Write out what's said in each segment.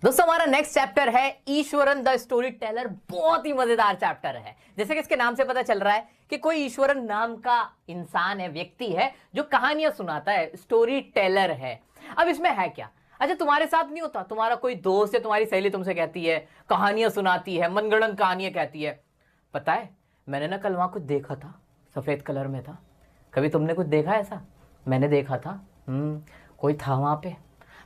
दोस्तों हमारा next chapter है ईश्वरन द स्टोरी टेलर। बहुत ही मजेदार चैप्टर है। जैसे कि इसके नाम से पता चल रहा है कि कोई ईश्वरन नाम का इंसान है, व्यक्ति है जो कहानियां सुनाता है, स्टोरी टेलर है। अब इसमें है क्या? अच्छा, तुम्हारे साथ नहीं होता? तुम्हारा कोई दोस्त या तुम्हारी सहेली तुमसे कहती है, कहानियां सुनाती है, मनगढ़ंत कहानियां कहती है। पता है, मैंने ना कल वहां कुछ देखा था, सफेद कलर में था। कभी तुमने कुछ देखा ऐसा? मैंने देखा था। कोई था वहां पे,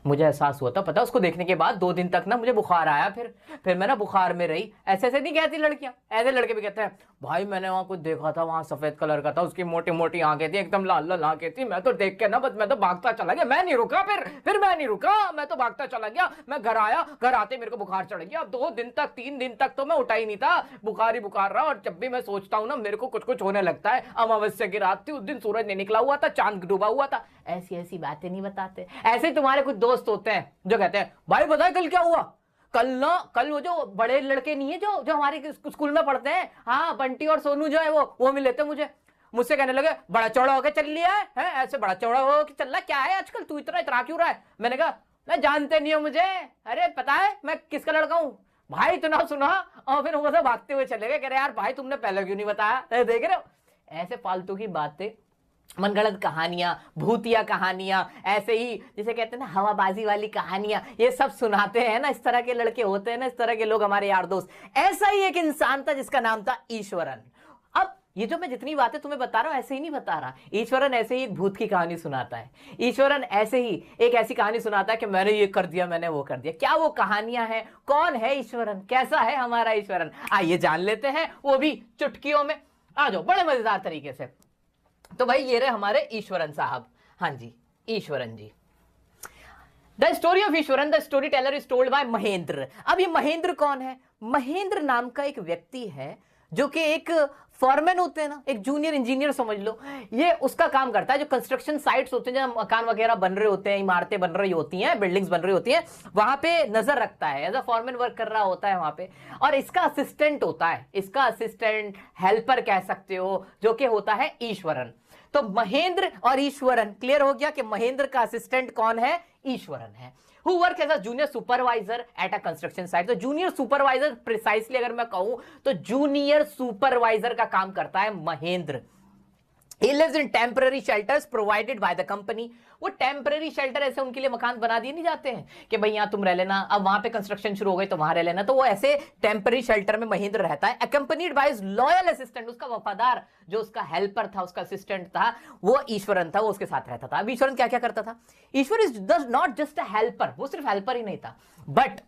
मुझे एहसास हुआ था। पता उसको देखने के बाद 2 दिन तक ना मुझे बुखार आया, फिर मैं ना बुखार में रही। ऐसे ऐसे नहीं कहती लड़कियां, ऐसे लड़के भी कहते हैं, भाई मैंने वहां कुछ देखा था, वहां सफेद कलर का था, उसकी मोटी मोटी आंखें थी, एकदम लाल लाल आंखें थी। मैं तो देख के ना बस मैं तो भागता चला गया, मैं नहीं रुका। फिर मैं नहीं रुका, मैं तो भागता चला गया। मैं घर आया, घर आते मेरे को बुखार चढ़ गया। 2 दिन तक 3 दिन तक तो मैं उठा ही नहीं था, बुखार ही बुखार रहा। और जब भी मैं सोचता हूँ ना मेरे को कुछ कुछ होने लगता है। अमावस्या की रात थी, उस दिन सूरज नहीं निकला हुआ था, चांद डूबा हुआ था। ऐसी ऐसी बातें नहीं बताते। ऐसे ही तुम्हारे कुछ दोस्त होते हैं जो कहते हैं, भाई बताए कल क्या हुआ? कल वो जो बड़े लड़के नहीं है जो जो हमारे स्कूल में पढ़ते हैं, हाँ बंटी और सोनू जो है वो मिले थे मुझसे कहने लगे, बड़ा चौड़ा होकर चल लिया है ऐसे बड़ा चौड़ा होकर चल रहा क्या है आजकल, तू इतना क्यों रहा है? मैंने कहा, मैं जानते नहीं हो मुझे, अरे पता है मैं किसका लड़का हूं? भाई इतना सुना और फिर वो सब भागते हुए चले गए। कह रहे यार भाई तुमने पहले क्यों नहीं बताया? देख रहे हो, ऐसे फालतू की बातें, मनगढ़ंत कहानियां, भूतिया कहानियां, ऐसे ही जिसे कहते हैं ना हवाबाजी वाली कहानियां, ये सब सुनाते हैं ना। इस तरह के लड़के होते हैं ना, इस तरह के लोग हमारे यार दोस्त। ऐसा ही एक इंसान था जिसका नाम था ईश्वरन। अब ये जो मैं जितनी बातें तुम्हें बता रहा हूं ऐसे ही नहीं बता रहा। ईश्वरन ऐसे ही एक भूत की कहानी सुनाता है। ईश्वरन ऐसे ही एक ऐसी कहानी सुनाता है कि मैंने ये कर दिया, मैंने वो कर दिया। क्या वो कहानियां हैं? कौन है ईश्वरन? कैसा है हमारा ईश्वरन? आइए जान लेते हैं, वो भी चुटकियों में। आ जाओ बड़े मजेदार तरीके से। तो भाई ये रहे हमारे ईश्वरन साहब। हाँ जी, Iswaran ji. The story of Iswaran the story teller is told by Mahendra. अब ये महेंद्र कौन है? महेंद्र नाम का एक व्यक्ति है जो कि एक फॉरमैन होते हैं ना, एक जूनियर इंजीनियर समझ लो। ये उसका काम करता है, जो कंस्ट्रक्शन साइट्स होते हैं, जहां मकान वगैरह बन रहे होते हैं, इमारतें बन रही होती हैं, बिल्डिंग्स बन रही होती हैं, वहां पे नजर रखता है। एज अ फॉरमैन वर्क कर रहा होता है वहां पे। और इसका असिस्टेंट होता है, इसका असिस्टेंट, हेल्पर कह सकते हो, जो कि होता है ईश्वरन। तो महेंद्र और ईश्वरन, क्लियर हो गया कि महेंद्र का असिस्टेंट कौन है? ईश्वरन है। Who works as a junior supervisor at a construction site? तो जूनियर सुपरवाइजर, प्रिसाइसली अगर मैं कहूं तो जूनियर सुपरवाइजर का काम करता है Mahendra. He lives in temporary shelters provided by the company. वो टेम्पररी शेल्टर, ऐसे उनके लिए मकान बना दिए नहीं जाते हैं कि भाई यहां तुम रह लेना, अब वहां पे कंस्ट्रक्शन शुरू हो गई तो वहां रह लेना। तो वो ऐसे टेम्पररी शेल्टर में महेंद्र रहता है, accompanied by his loyal assistant. उसका वफादार जो उसका हेल्पर था, उसका असिस्टेंट था, वो ईश्वरन था, वो उसके साथ रहता था। अब ईश्वरन क्या क्या करता था? Ishwar is not just a helper, वो सिर्फ हेल्पर ही नहीं था, but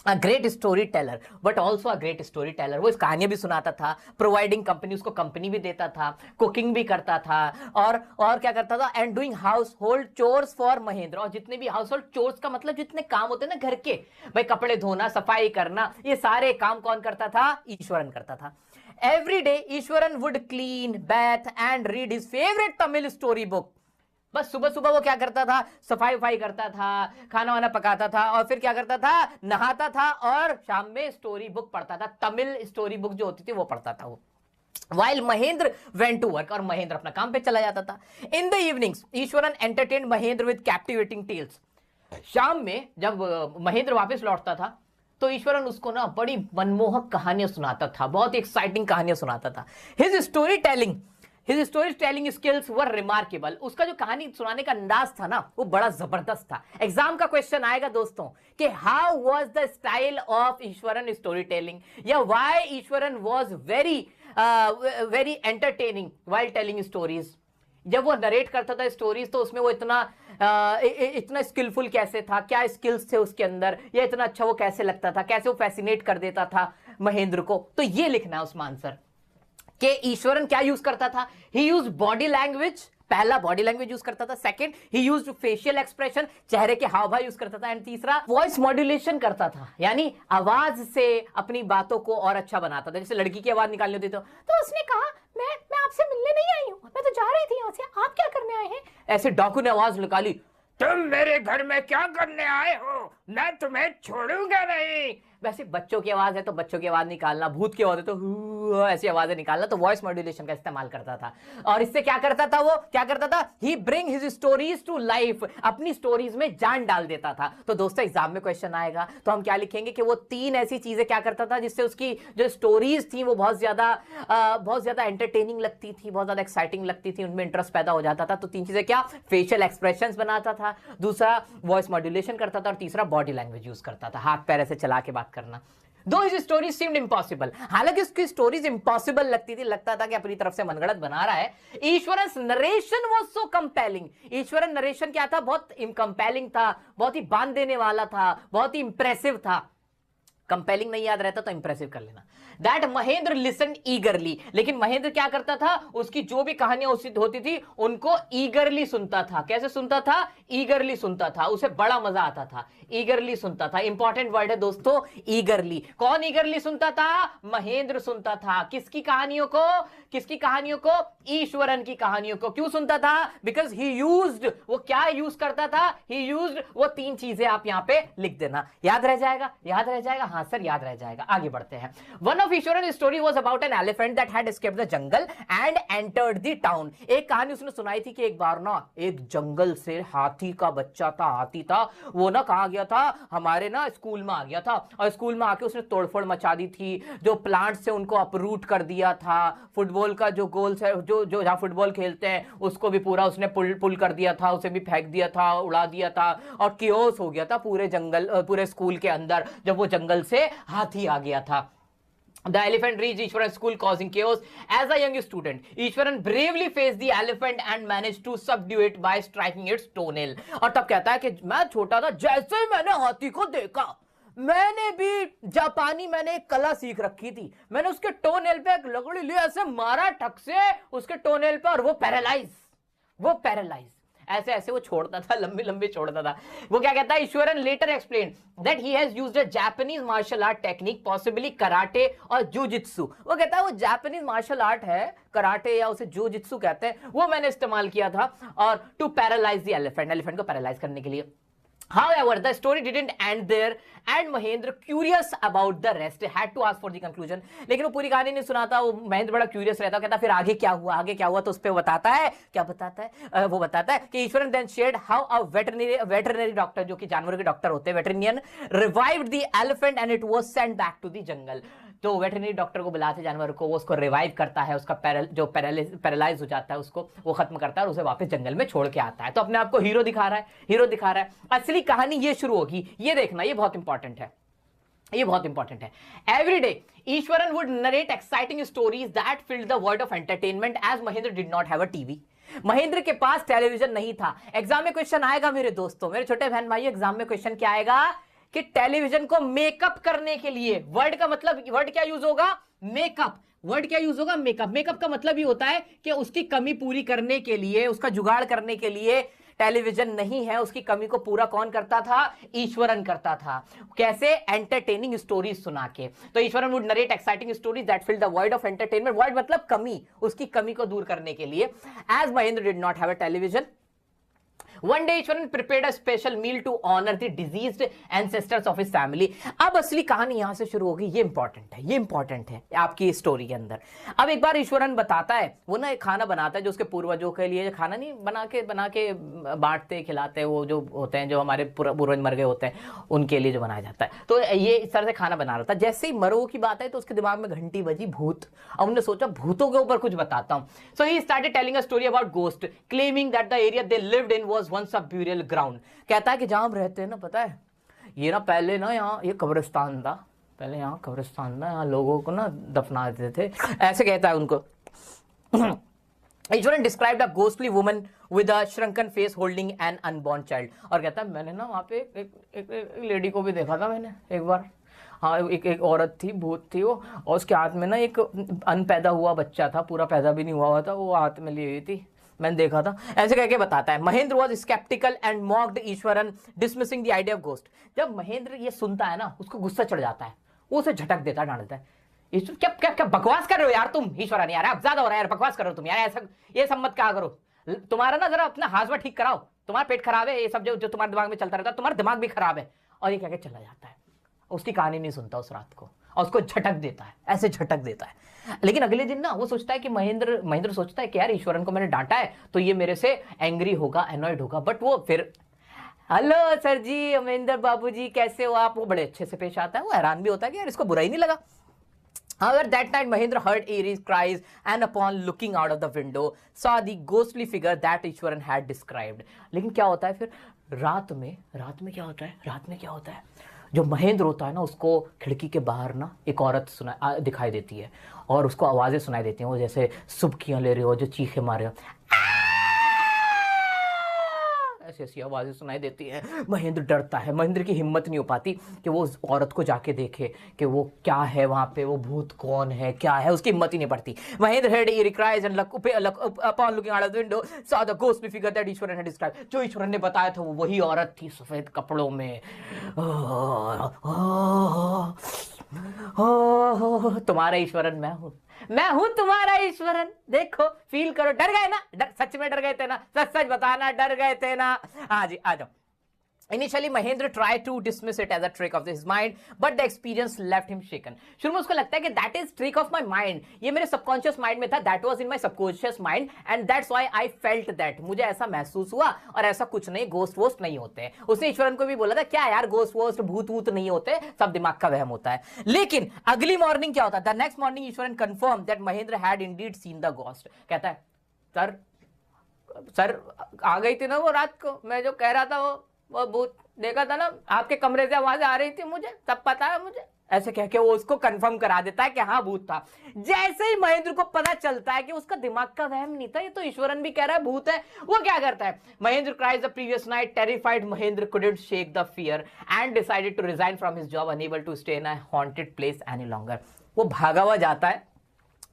a great story teller, but also a great story teller. वो इस कहानियां भी सुनाता था, प्रोवाइडिंग कंपनी, उसको कंपनी भी देता था, कुकिंग भी करता था, और क्या करता था? And doing house hold chores for Mahendra. और जितने भी हाउस होल्ड चोर्स का मतलब जितने काम होते हैं ना घर के, भाई कपड़े धोना, सफाई करना, ये सारे काम कौन करता था? ईश्वरन करता था। Every day Iswaran would clean, bath and read his favourite Tamil story book. बस सुबह सुबह वो क्या करता था? सफाई वफाई करता था, खाना वाना पकाता था, और फिर क्या करता था? नहाता था, और शाम में स्टोरी बुक पढ़ता था। तमिल स्टोरी बुक जो होती थी वो पढ़ता था वो। While Mahendra went to work, और महेंद्र अपना काम पे चला जाता था। In the evenings, Eswaran entertained Mahendra with captivating tales. शाम में जब महेंद्र वापस लौटता था तो ईश्वरन उसको ना बड़ी मनमोहक कहानियां सुनाता था, बहुत एक्साइटिंग कहानियां सुनाता था। His स्टोरी टेलिंग स्किल्स वर रिमार्केबल। उसका जो कहानी सुनाने का अंदाज था ना, वो बड़ा जबरदस्त था। एग्जाम का क्वेश्चन आएगा दोस्तों कि how was the style of Iswaran story telling, या why Iswaran was very entertaining while telling stories. जब वो नरेट करता था स्टोरीज तो उसमें वो इतना स्किलफुल कैसे था, क्या स्किल्स थे उसके अंदर, या इतना अच्छा वो कैसे लगता था, कैसे वो फैसिनेट कर देता था महेंद्र को। तो ये लिखना है उसमें आंसर कि ईश्वरन क्या यूज करता था? ही यूज बॉडी लैंग्वेज, पहला बॉडी लैंग्वेज यूज करता था। सेकंड, ही यूज्ड फेशियल एक्सप्रेशन, चेहरे के हाव भाव यूज करता था। एंड तीसरा, वॉइस मॉड्यूलेशन करता था, यानी आवाज से अपनी बातों को और अच्छा बनाता था। जैसे लड़की की आवाज निकालनी होती तो उसने कहा, मैं आपसे मिलने नहीं आई हूं, मैं तो जा रही थी यहां से, आप क्या करने आए हैं? ऐसे डाकू ने आवाज निकाली, तुम मेरे घर में क्या करने आए हो? मैं तुम्हें छोड़ूंगा नहीं। वैसे बच्चों की आवाज है तो बच्चों की आवाज निकालना, भूत की आवाज है तो हू ऐसी आवाजें निकालना, तो वॉइस मॉड्यूलेशन का इस्तेमाल करता था। और इससे क्या करता था, वो क्या करता था, he bring his stories to life, अपनी स्टोरीज में जान डाल देता था। तो दोस्तों एग्जाम में क्वेश्चन आएगा तो हम क्या लिखेंगे कि वो 3 ऐसी चीजें क्या करता था जिससे उसकी जो स्टोरीज थी वो बहुत ज्यादा एंटरटेनिंग लगती थी, बहुत ज्यादा एक्साइटिंग लगती थी, उनमें इंटरेस्ट पैदा हो जाता था। तो 3 चीजें क्या, फेशियल एक्सप्रेशंस बनाता था, दूसरा वॉइस मॉड्यूलेशन करता था, और तीसरा बॉडी लैंग्वेज यूज करता था, हाथ पैर ऐसे चला के बात करना। दो हिज स्टोरीज सीम्ड इम्पॉसिबल, हालांकि उसकी स्टोरीज इम्पॉसिबल लगती थी, लगता था कि अपनी तरफ से मनगढ़ंत बना रहा है। Eswaran narration was so compelling, Eswaran narration क्या था, बहुत कंपेलिंग था, बहुत ही बांध देने वाला था, बहुत ही इंप्रेसिव था। कंपेलिंग नहीं याद रहता तो इंप्रेसिव कर लेना। दैट महेंद्र लिसन ईगरली, लेकिन महेंद्र क्या करता था, उसकी जो भी कहानियां होती थी उनको ईगरली सुनता था। कैसे सुनता था, ईगरली सुनता था, उसे बड़ा मजा आता था, ईगरली सुनता था। इंपॉर्टेंट वर्ड है दोस्तों, ईगरली। कौन ईगरली सुनता था, महेंद्र सुनता था। किसकी कहानियों को, किसकी कहानियों को, ईश्वरन की कहानियों को। क्यों सुनता था, बिकॉज ही यूज्ड, वो क्या यूज करता था, ही यूज्ड, वो 3 चीजें आप यहां पे लिख देना, याद रह जाएगा, याद रह जाएगा। हाँ सर याद रह जाएगा। आगे बढ़ते हैं। One of Iswaran story was about an elephant that had escaped the jungle and entered the town. एक कहानी उसने सुनाई थी कि एक बार ना एक जंगल से हाथी का बच्चा था, हाथी था वो ना, कहां गया था, हमारे ना स्कूल में आ गया था, और स्कूल में आके उसने तोड़फोड़ मचा दी थी, जो प्लांट से उनको अपरूट कर दिया था, फुटबॉल का जो गोल है, जो जहां फुटबॉल खेलते हैं उसको भी पूरा उसने पुल कर दिया था, उसे भी फेंक दिया था, उड़ा दिया था, और कियोस हो गया था पूरे जंगल, पूरे स्कूल के अंदर, जब वो जंगल से हाथी आ गया था। The elephant reached Ishwaran's school causing chaos. As a young student, Ishwaran bravely faced the elephant and managed to subdue it by striking its toenail. और तब कहता है कि मैं छोटा था, जैसे मैंने हाथी को देखा, मैंने भी जापानी, मैंने एक कला सीख रखी थी, मैंने उसके टोनेल पे एक लकड़ी ली, ऐसे मारा ठक से उसके टोनेल पे, और वो पैरालाइज ऐसे ऐसे वो छोड़ता था, लंबी लंबी छोड़ता था। वो क्या कहता है, Iswaran later explain that he has used a Japanese martial art technique, possibly karate और जूजित्सु। वो कहता है वो जापानीज मार्शल आर्ट है, कराटे या उसे जूजित्सु कहते हैं, वो मैंने इस्तेमाल किया था, और टू पैरालाइज द एलिफेंट को पैरालाइज करने के लिए। However, the story didn't end there, and Mahendra, curious about the rest, had to ask for the conclusion. लेकिन वो पूरी कहानी नहीं सुनाता, वो महेंद्र बड़ा क्यूरियस रहता, कहता फिर आगे क्या हुआ, आगे क्या हुआ, तो उस पे बताता है, क्या बताता है, वो बताता है कि Eswaran then shared how a veterinary doctor, जो कि जानवरों के डॉक्टर होते हैं, वेटरिनियन, revived the elephant and it was sent back to the jungle. तो वेटरनरी डॉक्टर को बुलाते जानवर को, वो उसको रिवाइव करता है, उसका जो पैरालाइज हो जाता है उसको वो खत्म करता है, और उसे वापस जंगल में छोड़ के आता है। तो अपने आप को हीरो दिखा रहा है, हीरो दिखा रहा है। असली कहानी ये शुरू होगी, ये देखना, ये बहुत इंपॉर्टेंट है, ये बहुत इंपॉर्टेंट है। Every day Iswaran would narrate exciting stories that filled the world of entertainment, as Mahendra did not have a TV. Mahendra के पास टेलीविजन नहीं था। एग्जाम में क्वेश्चन आएगा मेरे दोस्तों, मेरे छोटे बहन भाई, एग्जाम में क्वेश्चन क्या आएगा कि टेलीविजन को मेकअप करने के लिए, वर्ड का मतलब, वर्ड क्या यूज होगा, मेकअप। वर्ड क्या यूज होगा, मेकअप। मेकअप का मतलब ही होता है कि उसकी कमी पूरी करने के लिए, उसका जुगाड़ करने के लिए टेलीविजन नहीं है, उसकी कमी को पूरा कौन करता था, ईश्वरन करता था। कैसे, एंटरटेनिंग स्टोरीज सुना के। तो Iswaran would narrate exciting stories that fill the void of entertainment, void मतलब कमी, उसकी कमी को दूर करने के लिए। As Mahendra did not have a television, One day Iswaran prepared a special meal to honor the deceased ancestors of his family. अब असली कहानी यहां से शुरू होगी, ये इंपॉर्टेंट है, ये इंपॉर्टेंट है आपकी स्टोरी के अंदर। अब एक बार ईश्वरन बताता है, वो ना एक खाना बनाता है जो उसके पूर्वजों के लिए, खाना नहीं बना के बांटते खिलाते, वो जो होते हैं, जो हमारे पूर्वज मर गए होते हैं, उनके लिए जो बनाया जाता है। तो ये इस तरह से खाना बना रहा था। जैसे ही मरो की बात है तो उसके दिमाग में घंटी बजी, भूत। अब उन्होंने सोचा भूतों के ऊपर कुछ बताता हूं। So he started telling a story about ghost, claiming that the area they lived in was once a burial ground. कहता है कि जहां हम रहते हैं ना, पता है ये ना पहले ना यहाँ ये कब्रिस्तान था, पहले यहाँ कब्रिस्तान था, यहाँ लोगों को ना दफना देते थे, ऐसे कहता है उनको। Iswaran described a ghostly woman with a shrunken face holding an unborn child. और कहता है मैंने ना वहां पे एक लेडी को भी देखा था मैंने एक बार, हाँ एक औरत थी, भूत थी वो, और उसके हाथ में ना एक अनपैदा हुआ बच्चा था, पूरा पैदा भी नहीं हुआ था, वो हाथ में ली हुई थी, मैंने देखा था, ऐसे करके बताता है। Mahendra was sceptical and mocked Iswaran, dismissing the idea of ghost. जब महेंद्र ये सुनता है ना, उसको गुस्सा चढ़ जाता है, वो उसे झटक देता है, डांटता है, ईश्वर क्या क्या क्या बकवास कर रहे हो यार तुम, ईश्वरन यार अब ज्यादा हो रहा है यार, बकवास कर रहे हो तुम यार, ऐसा ये सब मत कहा करो, तुम्हारा ना जरा अपना हाजमा ठीक कराओ, तुम्हारा पेट खराब है, ये सब जो तुम्हारे दिमाग में चलता रहता है, तुम्हारा दिमाग भी खराब है, और ये क्या चला जाता है, उसकी कहानी नहीं सुनता उस रात को, और उसको झटक देता है, ऐसे झटक देता है। लेकिन अगले दिन ना वो सोचता है कि महेंद्र सोचता है कि यार ईश्वरन को मैंने डांटा है तो ये मेरे से एंग्री होगा, एनॉयड होगा, बट वो फिर हेलो सर जी, महेंद्र बाबू जी कैसे हो आप, वो बड़े अच्छे से पेश आता है। वो हैरान भी होता है कि यार इसको बुरा ही नहीं लगा। However, that night Mahendra heard Erie's cries and upon looking out of the window saw the ghostly figure that Ishwaran had described. लेकिन क्या होता है फिर रात में क्या होता है, जो महेंद्र होता है ना उसको खिड़की के बाहर ना एक औरत दिखाई देती है और उसको आवाजें सुनाई देती हैं, वो जैसे सुबकियां ले रही हो, जो चीखे मारे हो, ऐसी ऐसी आवाजें सुनाई देती हैं। महेंद्र डरता है, महेंद्र की हिम्मत नहीं हो पाती कि वो उस औरत को जाके देखे कि वो क्या है वहां पे, वो भूत कौन है, क्या है, उसकी हिम्मत ही नहीं पड़ती। Mahendra heard eerie cries and upon looking out of the window saw the ghostly figure that Eswaran had described. जो ईश्वरन ने बताया था वो वही औरत थी सफेद कपड़ों में। तुम्हारा ईश्वरन मैं हूं तुम्हारा ईश्वरन, देखो फील करो। डर गए ना, सच में डर गए थे ना, सच बताना, डर गए थे ना। हाँ जी, आ जाओ। Initially, Mahendra tried to dismiss it as a trick of his mind, but the experience left him shaken. शुरू में उसको लगता है कि that is trick of my mind, ये मेरे subconscious mind में था, that was in my subconscious mind, and that's why I felt that. मुझे ऐसा महसूस हुआ और ऐसा कुछ नहीं, ghost वोस्ट नहीं होते। उसने ईश्वरन को भी बोला था क्या यार ghost वोस्ट भूत वूत नहीं होते, सब दिमाग का वहम होता है। लेकिन अगली मॉर्निंग क्या होता है? The next morning Eswaran confirmed that Mahendra had indeed seen the ghost. कहता है सर आ गई थी ना वो रात को, मैं जो कह रहा था वो भूत देखा था ना, आपके कमरे से आवाज आ रही थी, मुझे सब पता है मुझे, ऐसे कह के वो उसको कंफर्म करा देता है कि हाँ भूत था। जैसे ही महेंद्र को पता चलता है कि उसका दिमाग का वहम नहीं था, ये तो ईश्वरन भी कह रहा है भूत है, वो क्या करता है? Mahendra cries the previous night, terrified Mahendra couldn't shake the fear and decided to resign from his job, unable to stay in a haunted place any longer. वो भागा हुआ जाता है,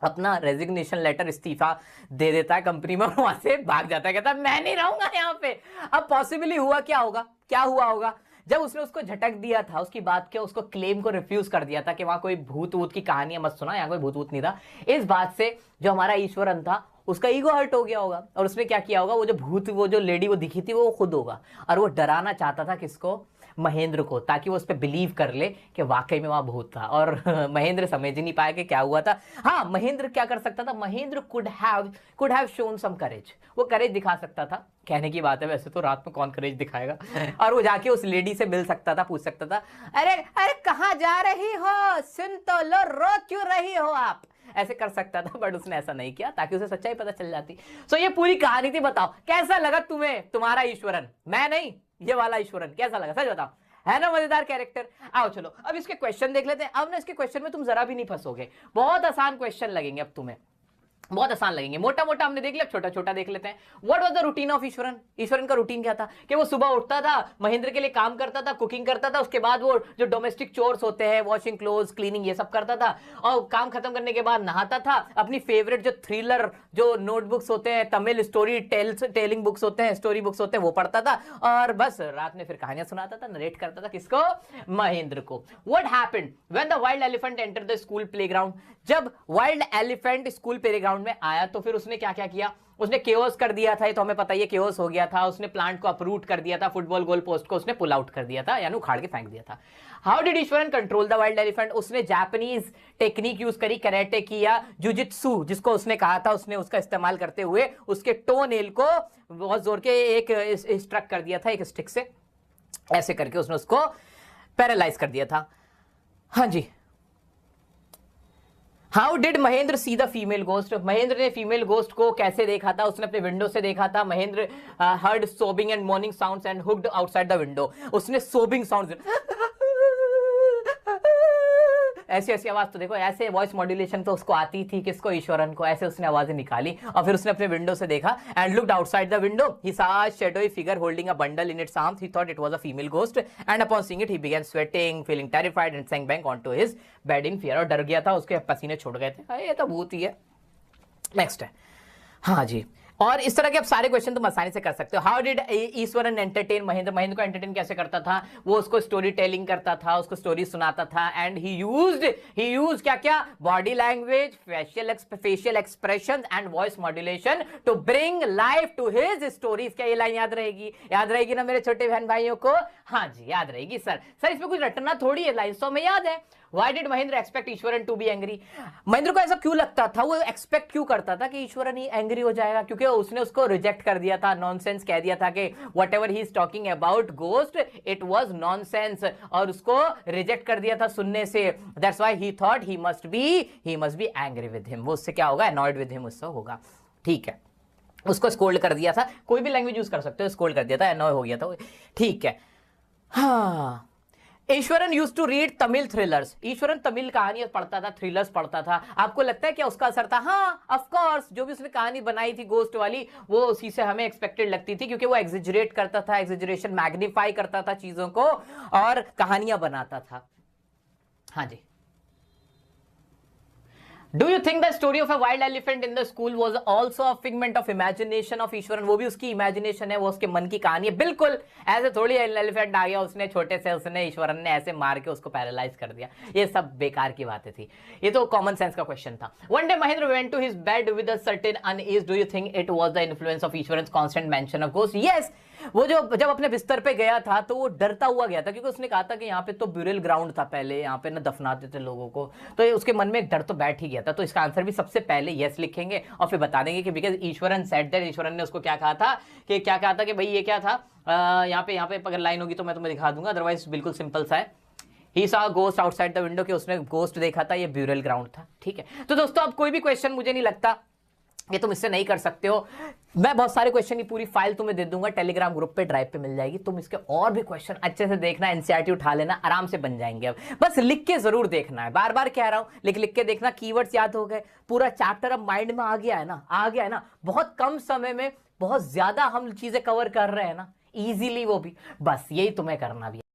अपना रेजिग्नेशन लेटर, इस्तीफा दे देता है कंपनी में, वहां से भाग जाता है, कहता है मैं नहीं रहूंगा यहाँ पे। अब पॉसिबली हुआ क्या हुआ होगा जब उसने उसको झटक दिया था, उसकी बात क्या, उसको क्लेम को रिफ्यूज कर दिया था कि वहां कोई भूत वूत की कहानियां मत सुना, यहाँ कोई भूत वूत नहीं था। इस बात से जो हमारा ईश्वरन था उसका ईगो हर्ट हो गया होगा और उसने क्या किया होगा, वो जो लेडी वो दिखी थी वो खुद होगा, और वो डराना चाहता था किसको? महेंद्र को, ताकि वो उस पर बिलीव कर ले कि वाकई में वहां भूत था। और महेंद्र समझ ही नहीं पाया कि क्या हुआ था। हाँ, महेंद्र क्या कर सकता था? महेंद्र कुड हैव शोन सम करेज, वो करेज दिखा सकता था। कहने की बात है, वैसे तो रात में कौन करेज दिखाएगा। और वो जाके उस लेडी से मिल सकता था, पूछ सकता था, अरे कहाँ जा रही हो, सुन तो लो, रो क्यों रही हो आप, ऐसे कर सकता था। बट उसने ऐसा नहीं किया ताकि उसे सच्चाई पता चल जाती। सो ये पूरी कहानी थी। बताओ कैसा लगा तुम्हें तुम्हारा ईश्वरन? मैं नहीं, ये वाला ईश्वरन कैसा लगा, सच बताओ। है ना मजेदार कैरेक्टर? आओ चलो अब इसके क्वेश्चन देख लेते हैं। अब ना इसके क्वेश्चन में तुम जरा भी नहीं फंसोगे, बहुत आसान क्वेश्चन लगेंगे अब तुम्हें, बहुत आसान लगेंगे। मोटा मोटा हमने देख लिया, छोटा छोटा देख लेते हैं। What was the routine of Eswaran? Eswaran का रूटीन क्या था कि वो सुबह उठता था, महेंद्र के लिए काम करता था, कुकिंग करता था, उसके बाद वो जो डोमेस्टिक चोर्स होते हैं, वॉशिंग क्लोथ्स, क्लीनिंग, ये सब करता था, और काम खत्म करने के बाद नहाता था, अपनी फेवरेट जो थ्रिलर जो नोटबुक्स होते हैं, तमिल स्टोरी टेलिंग बुक्स होते हैं, स्टोरी बुक्स होते हैं, वो पढ़ता था, और बस रात में फिर कहानियां सुनाता था, नरेट करता था। किसको? महेंद्र को। What happened when the wild elephant entered the school playground? जब वाइल्ड एलिफेंट स्कूल प्लेग्राउंड में आया तो फिर उसने क्या क्या किया? उसने केओस कर दिया था, ये तो हमें पता ही है, केओस हो गया था। उसने प्लांट को अपरूट कर दिया था, फुटबॉल गोल पोस्ट को उसने पुल आउट कर दिया था, यानी उखाड़ के फेंक दिया था। How did Eswaran control the wild elephant? उसने जापानीज टेक्निक यूज करी, कराटे किया, जुजित्सु जिसको उसने कहा था, उसने उसका इस्तेमाल करते हुए उसके टो नेल को बहुत जोर के एक स्ट्रक कर दिया था एक स्टिक से, ऐसे करके उसने उसको पैरालाइज कर दिया था। हाँ जी। How did Mahendra see the female ghost? Mahendra ने फीमेल गोस्ट को कैसे देखा था? उसने अपने विंडो से देखा था। Mahendra heard सोबिंग and morning sounds and hooked outside the window. उसने सोबिंग साउंड्स, ऐसी ऐसी आवाज, तो देखो ऐसे वॉइस मॉड्यूलेशन तो उसको आती थी, किसको? ईश्वरन को। ऐसे उसने आवाजें निकाली और फिर उसने अपने विंडो से देखा। And looked outside the window, he saw a shadowy figure holding a bundle in its arms. He thought it was a female ghost and upon seeing it he began sweating, feeling terrified and sank back onto his bed in fear। और डर गया था, उसके पसीने छूट गए थे, ये तो भूत ही है। नेक्स्ट है, हाँ जी। और इस तरह के आप सारे क्वेश्चन तुम आसानी से कर सकते हो। How did Eswaran entertain Mahendra, Mahendra को एंटरटेन कैसे करता था, वो उसको स्टोरी टेलिंग करता था, उसको स्टोरी सुनाता था, एंड ही यूज्ड क्या क्या, body language, facial expression and voice modulation to bring life to his stories. क्या ये लाइन याद रहेगी ना मेरे छोटे बहन भाइयों को? हाँ जी याद रहेगी सर इसमें कुछ रटना थोड़ी है, लाइन तो हमें याद है। Why did Mahendra expect Iswaran to be angry? Mahendra को ऐसा क्यों लगता था, वो एक्सपेक्ट क्यों करता था कि ईश्वरन ही एंग्री हो जाएगा? क्योंकि उसने उसको रिजेक्ट कर दिया था, नॉनसेंस कह दिया था कि whatever he is talking about ghost it was nonsense, और उसको रिजेक्ट कर दिया था सुनने से। That's why he thought he must be angry with him. वो उससे क्या होगा, अनॉयड विद हिम उससे होगा। ठीक है, उसको स्कोल्ड कर दिया था, कोई भी लैंग्वेज यूज कर सकते हो, स्कोल्ड कर दिया था, अनॉय हो गया था। ठीक है, हाँ। Iswaran used to read Tamil thrillers. Iswaran Tamil कहानियां पढ़ता था, थ्रिलर्स पढ़ता था। आपको लगता है क्या उसका असर था? हाँ ऑफ कोर्स, जो भी उसने कहानी बनाई थी गोस्ट वाली, वो उसी से हमें एक्सपेक्टेड लगती थी, क्योंकि वो एग्जिजरेट करता था, एग्जिजरेशन मैग्नीफाई करता था चीजों को और कहानियां बनाता था। हाँ जी। Do you think the story of a wild elephant in the school was also a figment of imagination of Eswaran? वो भी उसकी इमेजिनेशन है, वो उसके मन की कहानी है। बिल्कुल, ऐसे थोड़ी एलिफेंट आ गया उसने छोटे से, उसने ईश्वरन ने ऐसे मार के उसको पैरालाइज कर दिया। ये सब बेकार की बातें थी, ये तो कॉमन सेंस का क्वेश्चन था। One day Mahendra went to his bed with a certain unease. Do you think it was the influence of Iswaran's constant mention of ghost? Yes, वो जब अपने बिस्तर पे गया था तो वो डरता हुआ गया था, क्योंकि उसने कहा था कि यहाँ पे तो ब्यूरियल ग्राउंड था पहले, यहाँ पे ना दफनाते थे लोगों को, तो उसके मन में एक डर तो बैठ ही गया था। तो इसका आंसर भी सबसे पहले यस लिखेंगे और फिर बता देंगे कि because Eswaran said that, Eswaran ने उसको क्या कहा था कि भाई ये क्या था। यहाँ पे अगर लाइन होगी तो मैं तुम्हें दिखा दूंगा, अदरवाइज बिल्कुल सिंपल सा है। He saw ghost outside the window, कि उसने गोस्ट देखा था, ये ब्यूरियल ग्राउंड था। ठीक है, तो दोस्तों अब कोई भी क्वेश्चन मुझे नहीं लगता ये तुम इससे नहीं कर सकते हो। मैं बहुत सारे क्वेश्चन की पूरी फाइल तुम्हें दे दूंगा, टेलीग्राम ग्रुप पे ड्राइव पे मिल जाएगी। तुम इसके और भी क्वेश्चन अच्छे से देखना, एनसीईआरटी उठा लेना, आराम से बन जाएंगे। अब बस लिख के जरूर देखना है, बार बार कह रहा हूं, लिख के देखना, कीवर्ड्स याद हो गए, पूरा चैप्टर अब माइंड में आ गया है ना। बहुत कम समय में बहुत ज्यादा हम चीजें कवर कर रहे हैं ना, इजीली, वो भी। बस यही तुम्हें करना भी है।